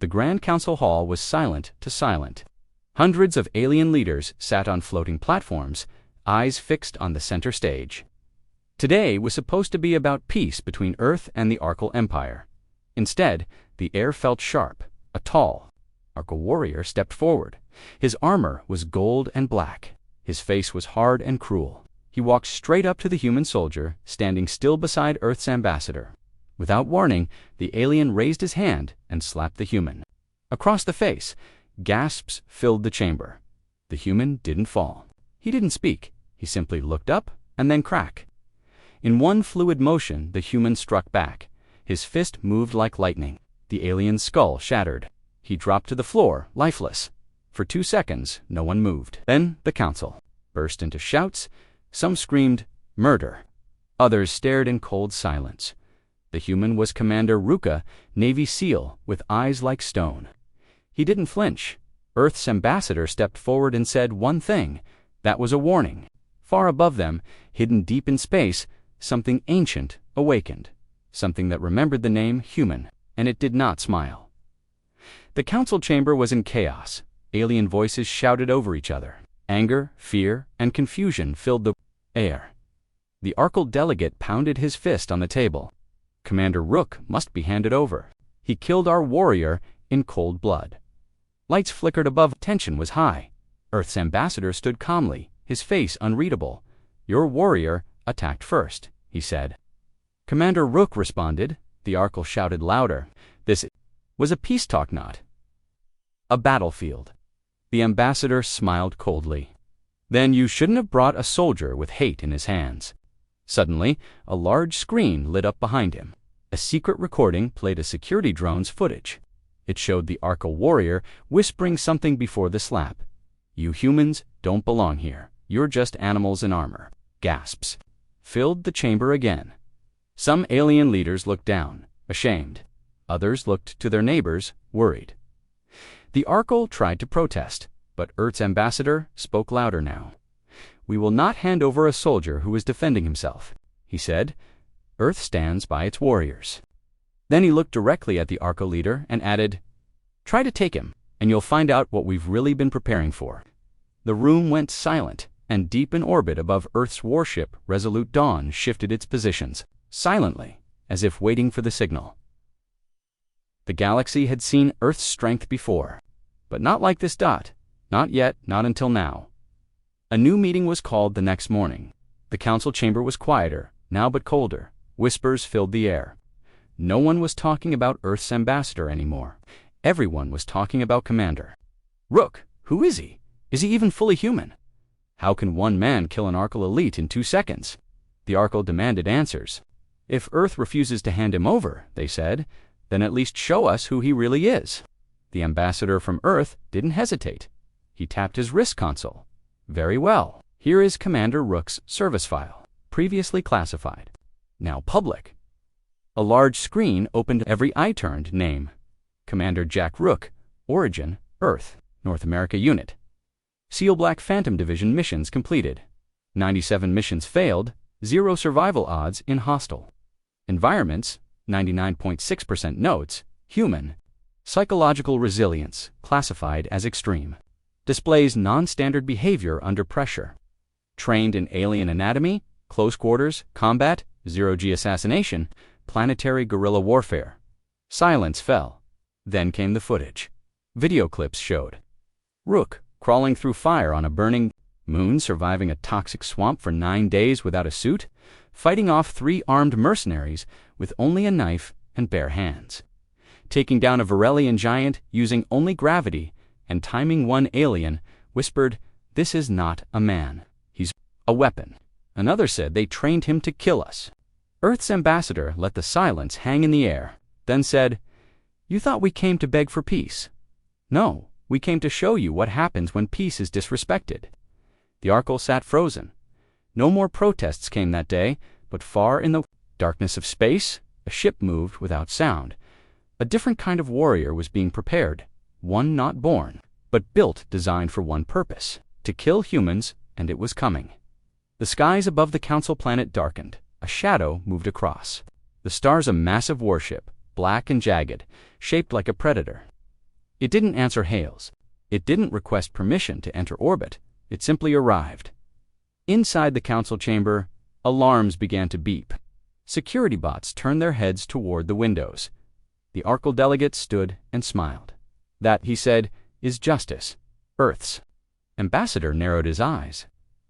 The Grand Council Hall was silent to silent. Hundreds of alien leaders sat on floating platforms, eyes fixed on the center stage. Today was supposed to be about peace between Earth and the Arkle Empire. Instead, the air felt sharp. A tall Arkle warrior stepped forward. His armor was gold and black. His face was hard and cruel. He walked straight up to the human soldier, standing still beside Earth's ambassador. Without warning, the alien raised his hand and slapped the human. Across the face, gasps filled the chamber. The human didn't fall. He didn't speak. He simply looked up and then crack. In one fluid motion, the human struck back. His fist moved like lightning. The alien's skull shattered. He dropped to the floor, lifeless. For 2 seconds, no one moved. Then the council burst into shouts. Some screamed, "Murder!" Others stared in cold silence. The human was Commander Ruka, Navy SEAL, with eyes like stone. He didn't flinch. Earth's ambassador stepped forward and said one thing. That was a warning. Far above them, hidden deep in space, something ancient awakened. Something that remembered the name human, and it did not smile. The council chamber was in chaos. Alien voices shouted over each other. Anger, fear, and confusion filled the air. The Arkle delegate pounded his fist on the table. Commander Rook must be handed over. He killed our warrior in cold blood. Lights flickered above. Tension was high. Earth's ambassador stood calmly, his face unreadable. "Your warrior attacked first," he said. Commander Rook responded. The Arkle shouted louder. This was a peace talk, not a battlefield. The ambassador smiled coldly. "Then you shouldn't have brought a soldier with hate in his hands." Suddenly, a large screen lit up behind him. A secret recording played a security drone's footage. It showed the Arkle warrior whispering something before the slap. "You humans don't belong here. You're just animals in armor." Gasps filled the chamber again. Some alien leaders looked down, ashamed. Others looked to their neighbors, worried. The Arkle tried to protest, but Earth's ambassador spoke louder now. "We will not hand over a soldier who is defending himself," he said. "Earth stands by its warriors." Then he looked directly at the Arkle leader and added, "Try to take him, and you'll find out what we've really been preparing for." The room went silent, and deep in orbit above Earth's warship, Resolute Dawn shifted its positions, silently, as if waiting for the signal. The galaxy had seen Earth's strength before, but not like this dot. Not yet, not until now. A new meeting was called the next morning. The council chamber was quieter, now but colder. Whispers filled the air. No one was talking about Earth's ambassador anymore. Everyone was talking about Commander Rook. Who is he? Is he even fully human? How can one man kill an Arkle elite in 2 seconds? The Arkle demanded answers. If Earth refuses to hand him over, they said, then at least show us who he really is. The ambassador from Earth didn't hesitate. He tapped his wrist console. Very well. Here is Commander Rook's service file, previously classified, now public. A large screen opened. Every eye turned. Name: Commander Jack Rook. Origin: Earth, North America Unit. SEAL Black Phantom Division missions completed. 97 missions failed, 0 survival odds in hostile. Environments: 99.6% notes, human. Psychological resilience, classified as extreme. Displays non-standard behavior under pressure. Trained in alien anatomy, close quarters, combat, zero-G assassination, planetary guerrilla warfare. Silence fell. Then came the footage. Video clips showed Rook crawling through fire on a burning moon, surviving a toxic swamp for 9 days without a suit, fighting off 3 armed mercenaries with only a knife and bare hands, taking down a Varelian giant using only gravity, and timing one alien, whispered, "This is not a man. He's a weapon." Another said they trained him to kill us. Earth's ambassador let the silence hang in the air, then said, "You thought we came to beg for peace. No, we came to show you what happens when peace is disrespected." The Arkle sat frozen. No more protests came that day, but far in the darkness of space, a ship moved without sound. A different kind of warrior was being prepared, one not born, but built, designed for one purpose, to kill humans, and it was coming. The skies above the council planet darkened. A shadow moved across. The stars, a massive warship, black and jagged, shaped like a predator. It didn't answer hails. It didn't request permission to enter orbit. It simply arrived. Inside the council chamber, alarms began to beep. Security bots turned their heads toward the windows. The Arkle delegate stood and smiled. "That," he said, "is justice. Earth's." Ambassador narrowed his eyes.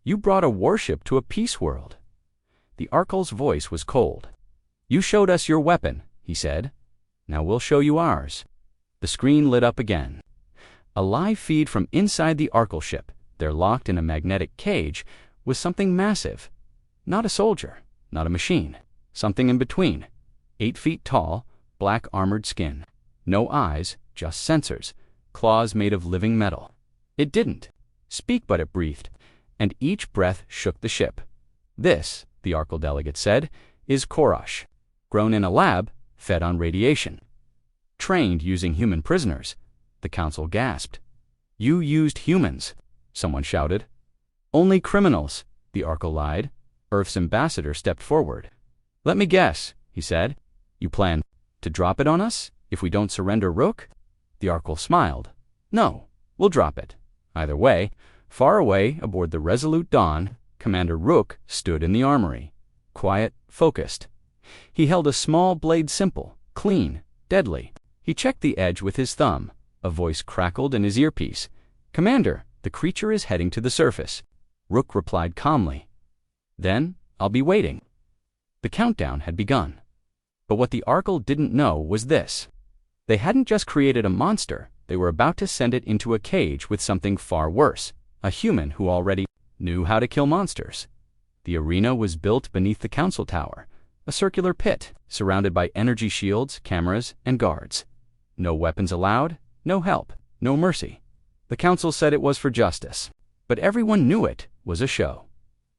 "You brought a warship to a peace world." The Arkle's voice was cold. "You showed us your weapon," he said. "Now we'll show you ours." The screen lit up again. A live feed from inside the Arkle ship, there locked in a magnetic cage, was something massive. Not a soldier, not a machine. Something in between. 8 feet tall, black armored skin. No eyes, just sensors. Claws made of living metal. It didn't speak, but it breathed, and each breath shook the ship. "This," the Arkle delegate said, "is Korash. Grown in a lab, fed on radiation. Trained using human prisoners." The council gasped. "You used humans," someone shouted. "Only criminals," the Arkle lied. Earth's ambassador stepped forward. "Let me guess," he said. "You plan to drop it on us if we don't surrender Rook?" The Arkle smiled. "No, we'll drop it." Either way, far away aboard the Resolute Dawn, Commander Rook stood in the armory. Quiet, focused. He held a small blade, simple, clean, deadly. He checked the edge with his thumb. A voice crackled in his earpiece. "Commander, the creature is heading to the surface." Rook replied calmly. "Then I'll be waiting." The countdown had begun. But what the Arkle didn't know was this. They hadn't just created a monster, they were about to send it into a cage with something far worse, a human who already knew how to kill monsters. The arena was built beneath the council tower, a circular pit surrounded by energy shields, cameras, and guards. No weapons allowed, no help, no mercy. The council said it was for justice, but everyone knew it was a show.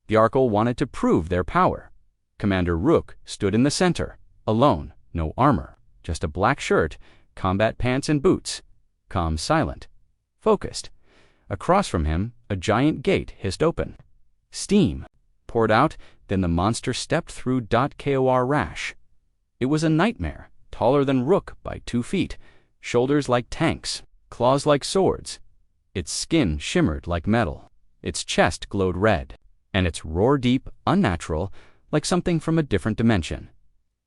The Arkle wanted to prove their power. Commander Rook stood in the center, alone, no armor, just a black shirt, combat pants and boots. Calm, silent, focused. Across from him, a giant gate hissed open. Steam poured out, then the monster stepped through. Kor Rash. It was a nightmare, taller than Rook by 2 feet, shoulders like tanks, claws like swords. Its skin shimmered like metal. Its chest glowed red, and its roar deep, unnatural, like something from a different dimension.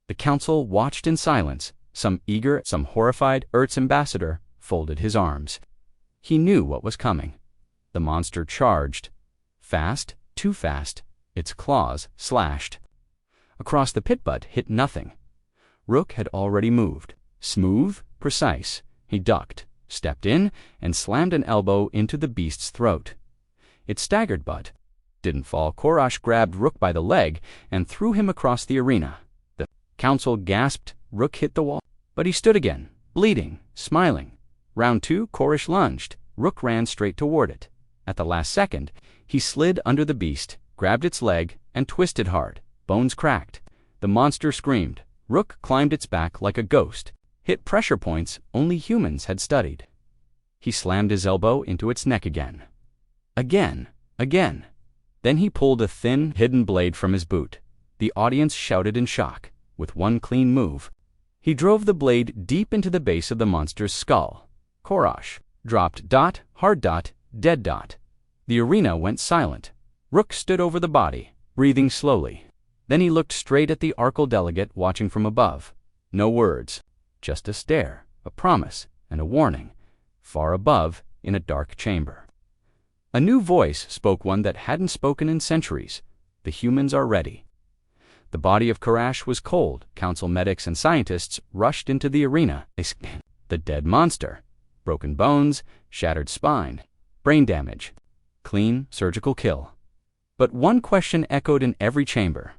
The council watched in silence. Some eager, some horrified. Earth's ambassador folded his arms. He knew what was coming. The monster charged. Fast, too fast. Its claws slashed. Across the pit butt hit nothing. Rook had already moved. Smooth, precise. He ducked, stepped in, and slammed an elbow into the beast's throat. It staggered but didn't fall. Korash grabbed Rook by the leg and threw him across the arena. The council gasped. Rook hit the wall, but he stood again, bleeding, smiling. Round 2, Korash lunged. Rook ran straight toward it. At the last second, he slid under the beast, grabbed its leg, and twisted hard. Bones cracked. The monster screamed. Rook climbed its back like a ghost, hit pressure points only humans had studied. He slammed his elbow into its neck again. Again. Then he pulled a thin, hidden blade from his boot. The audience shouted in shock. With one clean move, he drove the blade deep into the base of the monster's skull. Korash dropped. Hard. Dead. The arena went silent. Rook stood over the body, breathing slowly. Then he looked straight at the Arkle delegate watching from above. No words, just a stare, a promise, and a warning. Far above, in a dark chamber. A new voice spoke, one that hadn't spoken in centuries. The humans are ready. The body of Korash was cold. Council medics and scientists rushed into the arena. The dead monster. Broken bones, shattered spine, brain damage. Clean, surgical kill. But one question echoed in every chamber.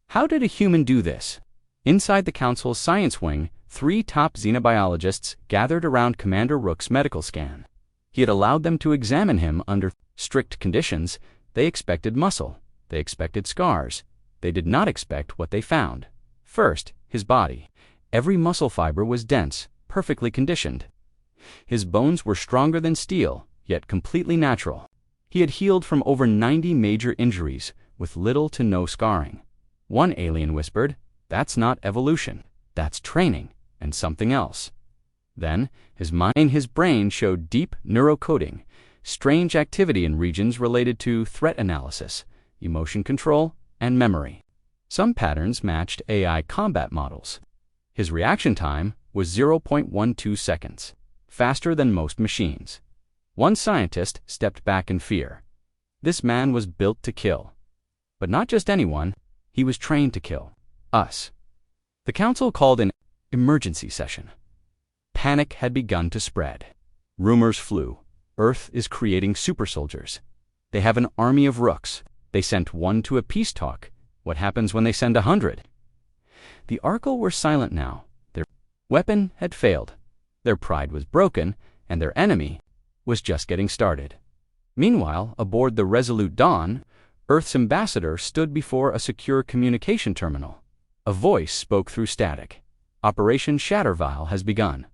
How did a human do this? Inside the council's science wing, 3 top xenobiologists gathered around Commander Rook's medical scan. He had allowed them to examine him under strict conditions. They expected muscle. They expected scars. They did not expect what they found. First, his body. Every muscle fiber was dense, perfectly conditioned. His bones were stronger than steel, yet completely natural. He had healed from over 90 major injuries, with little to no scarring. One alien whispered, "That's not evolution. That's training, and something else." Then, his brain showed deep neurocoding, strange activity in regions related to threat analysis, emotion control, and memory. Some patterns matched AI combat models. His reaction time was 0.12 seconds, faster than most machines. One scientist stepped back in fear. This man was built to kill. But not just anyone, he was trained to kill us. The council called an emergency session. Panic had begun to spread. Rumors flew. Earth is creating super soldiers. They have an army of rooks. They sent one to a peace talk. What happens when they send 100? The Arkle were silent now. Their weapon had failed. Their pride was broken, and their enemy was just getting started. Meanwhile, aboard the Resolute Dawn, Earth's ambassador stood before a secure communication terminal. A voice spoke through static. Operation Shattervile has begun.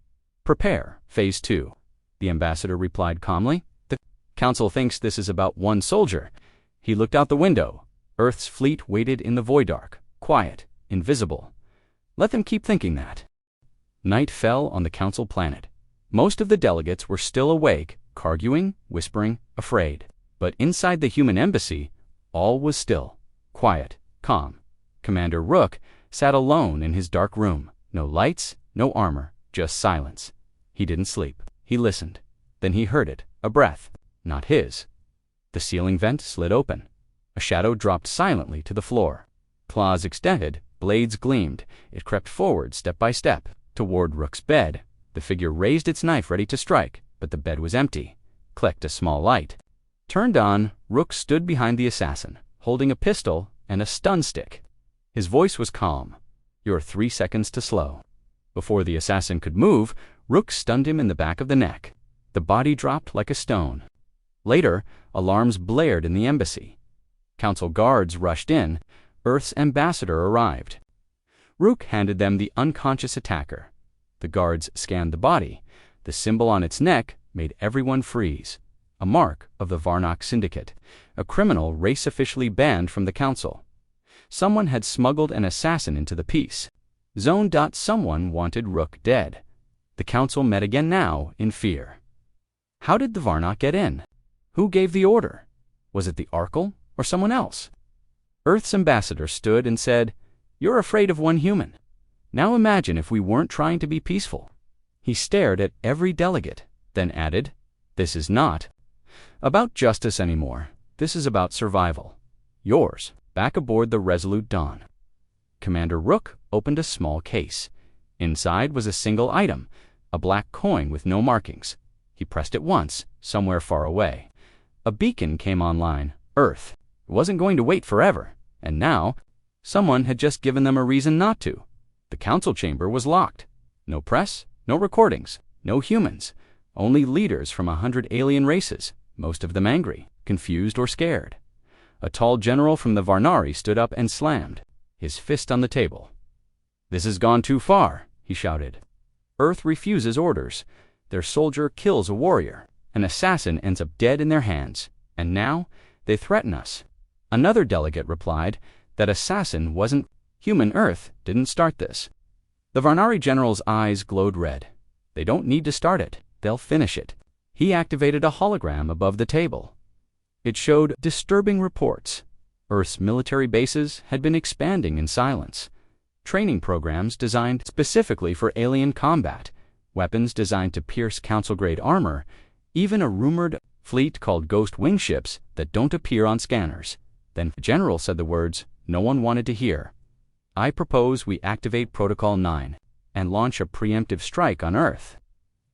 Prepare, Phase 2. The ambassador replied calmly. The council thinks this is about one soldier. He looked out the window. Earth's fleet waited in the void-arc, quiet, invisible. Let them keep thinking that. Night fell on the council planet. Most of the delegates were still awake, arguing, whispering, afraid. But inside the human embassy, all was still, quiet, calm. Commander Rook sat alone in his dark room. No lights, no armor, just silence. He didn't sleep. He listened. Then he heard it, a breath, not his. The ceiling vent slid open. A shadow dropped silently to the floor. Claws extended, blades gleamed. It crept forward step by step, toward Rook's bed. The figure raised its knife ready to strike, but the bed was empty. Clicked a small light. Turned on, Rook stood behind the assassin, holding a pistol and a stun stick. His voice was calm. "You're 3 seconds to slow." Before the assassin could move, Rook stunned him in the back of the neck. The body dropped like a stone. Later, alarms blared in the embassy. Council guards rushed in. Earth's ambassador arrived. Rook handed them the unconscious attacker. The guards scanned the body. The symbol on its neck made everyone freeze. A mark of the Varnock Syndicate, a criminal race officially banned from the council. Someone had smuggled an assassin into the peace. Someone wanted Rook dead. The council met again now in fear. How did the Varnock get in? Who gave the order? Was it the Arkle or someone else? Earth's ambassador stood and said, "You're afraid of one human. Now imagine if we weren't trying to be peaceful." He stared at every delegate, then added, "This is not about justice anymore. This is about survival. Yours." Back aboard the Resolute Dawn, Commander Rook opened a small case. Inside was a single item, a black coin with no markings. He pressed it once, somewhere far away. A beacon came online. Earth. It wasn't going to wait forever. And now, someone had just given them a reason not to. The council chamber was locked. No press, no recordings, no humans. Only leaders from 100 alien races, most of them angry, confused, or scared. A tall general from the Varnari stood up and slammed, his fist on the table. "This has gone too far," he shouted. Earth refuses orders. Their soldier kills a warrior. An assassin ends up dead in their hands. And now, they threaten us. Another delegate replied, that assassin wasn't human. Earth didn't start this. The Varnari general's eyes glowed red. They don't need to start it. They'll finish it. He activated a hologram above the table. It showed disturbing reports. Earth's military bases had been expanding in silence. Training programs designed specifically for alien combat, weapons designed to pierce council-grade armor, even a rumored fleet called Ghost Wing ships that don't appear on scanners. Then the general said the words no one wanted to hear. "I propose we activate Protocol 9 and launch a preemptive strike on Earth."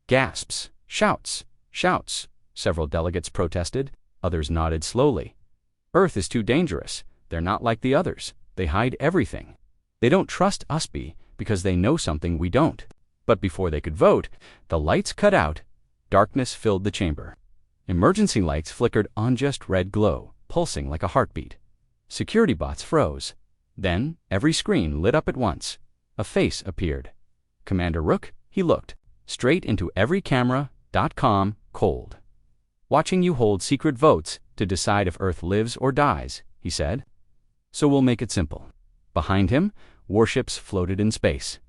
Gasps, shouts, shouts. Several delegates protested. Others nodded slowly. Earth is too dangerous. They're not like the others. They hide everything. They don't trust us because they know something we don't. But before they could vote, the lights cut out. Darkness filled the chamber. Emergency lights flickered on just red glow, pulsing like a heartbeat. Security bots froze. Then every screen lit up at once. A face appeared. Commander Rook, he looked straight into every camera.com, cold. "Watching you hold secret votes to decide if Earth lives or dies," he said. "So we'll make it simple." Behind him, warships floated in space.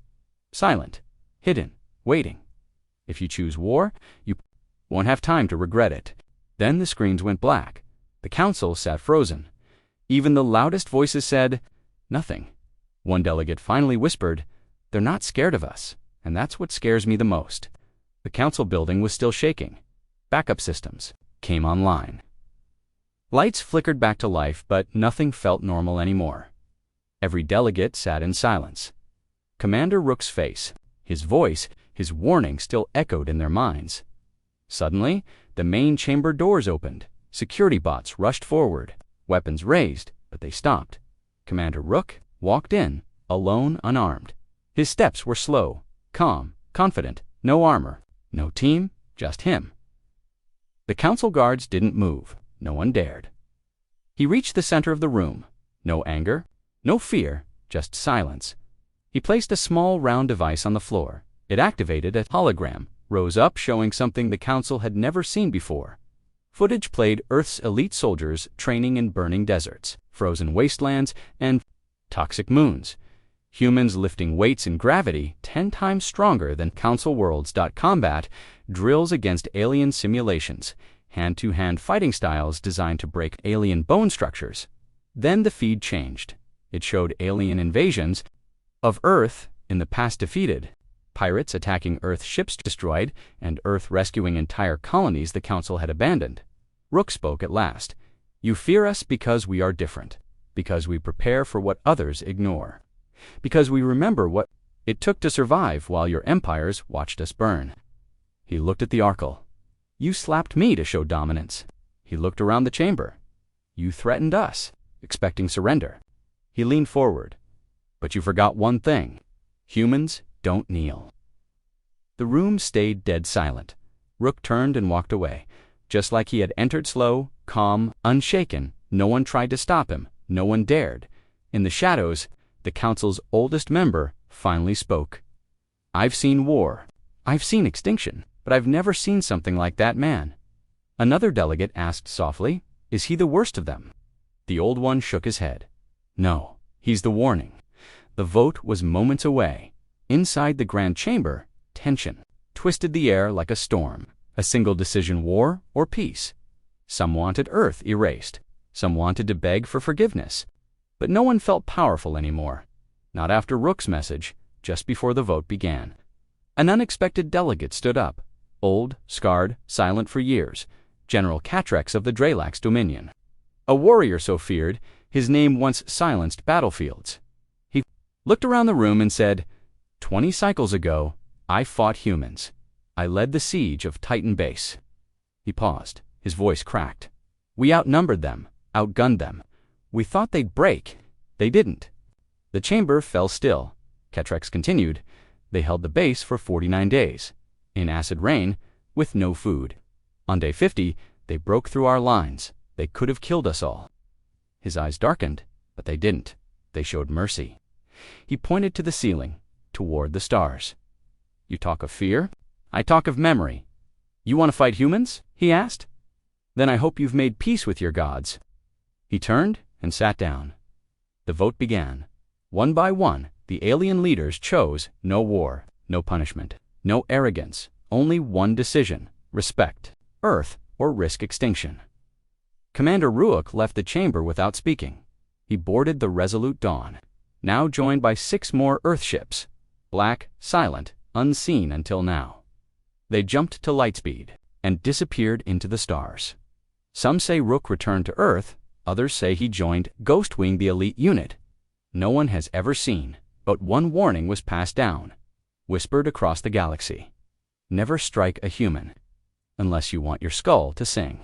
Silent, hidden, waiting. If you choose war, you won't have time to regret it. Then the screens went black. The council sat frozen. Even the loudest voices said, nothing. One delegate finally whispered, "They're not scared of us, and that's what scares me the most." The council building was still shaking. Backup systems came online. Lights flickered back to life, but nothing felt normal anymore. Every delegate sat in silence. Commander Rook's face, his voice, his warning still echoed in their minds. Suddenly, the main chamber doors opened. Security bots rushed forward, weapons raised, but they stopped. Commander Rook walked in, alone, unarmed. His steps were slow, calm, confident, no armor, no team, just him. The council guards didn't move. No one dared. He reached the center of the room. No anger, no fear, just silence. He placed a small round device on the floor. It activated a hologram, rose up showing something the council had never seen before. Footage played Earth's elite soldiers training in burning deserts, frozen wastelands, and toxic moons. Humans lifting weights in gravity 10 times stronger than Council Worlds. Combat drills against alien simulations, hand-to-hand fighting styles designed to break alien bone structures. Then the feed changed. It showed alien invasions of Earth in the past defeated, pirates attacking Earth ships destroyed, and Earth rescuing entire colonies the Council had abandoned. Rook spoke at last. "You fear us because we are different, because we prepare for what others ignore, because we remember what it took to survive while your empires watched us burn." He looked at the Arkle. "You slapped me to show dominance." He looked around the chamber. "You threatened us, expecting surrender." He leaned forward. "But you forgot one thing. Humans don't kneel." The room stayed dead silent. Rook turned and walked away. Just like he had entered, slow, calm, unshaken. No one tried to stop him. No one dared. In the shadows, the council's oldest member finally spoke. "I've seen war. I've seen extinction, but I've never seen something like that man." Another delegate asked softly, "Is he the worst of them?" The old one shook his head. "No, he's the warning." The vote was moments away. Inside the grand chamber, tension twisted the air like a storm. A single decision: war or peace. Some wanted Earth erased. Some wanted to beg for forgiveness. But no one felt powerful anymore. Not after Rook's message, just before the vote began. An unexpected delegate stood up. Old, scarred, silent for years. General Catrex of the Dralax Dominion. A warrior so feared, his name once silenced battlefields. He looked around the room and said, 20 cycles ago, I fought humans. I led the siege of Titan Base." He paused. His voice cracked. "We outnumbered them, outgunned them. We thought they'd break. They didn't." The chamber fell still. Catrex continued. "They held the base for 49 days, in acid rain, with no food. On day 50, they broke through our lines. They could have killed us all." His eyes darkened, but they didn't. They showed mercy. He pointed to the ceiling, toward the stars. "You talk of fear? I talk of memory. You want to fight humans?" he asked. "Then I hope you've made peace with your gods." He turned and sat down. The vote began. One by one, the alien leaders chose no war, no punishment, no arrogance, only one decision: respect Earth or risk extinction. Commander Ruok left the chamber without speaking. He boarded the Resolute Dawn, now joined by 6 more Earth ships, black, silent, unseen until now. They jumped to lightspeed and disappeared into the stars. Some say Rook returned to Earth, others say he joined Ghostwing, the elite unit. No one has ever seen, but one warning was passed down, whispered across the galaxy. Never strike a human, unless you want your skull to sing.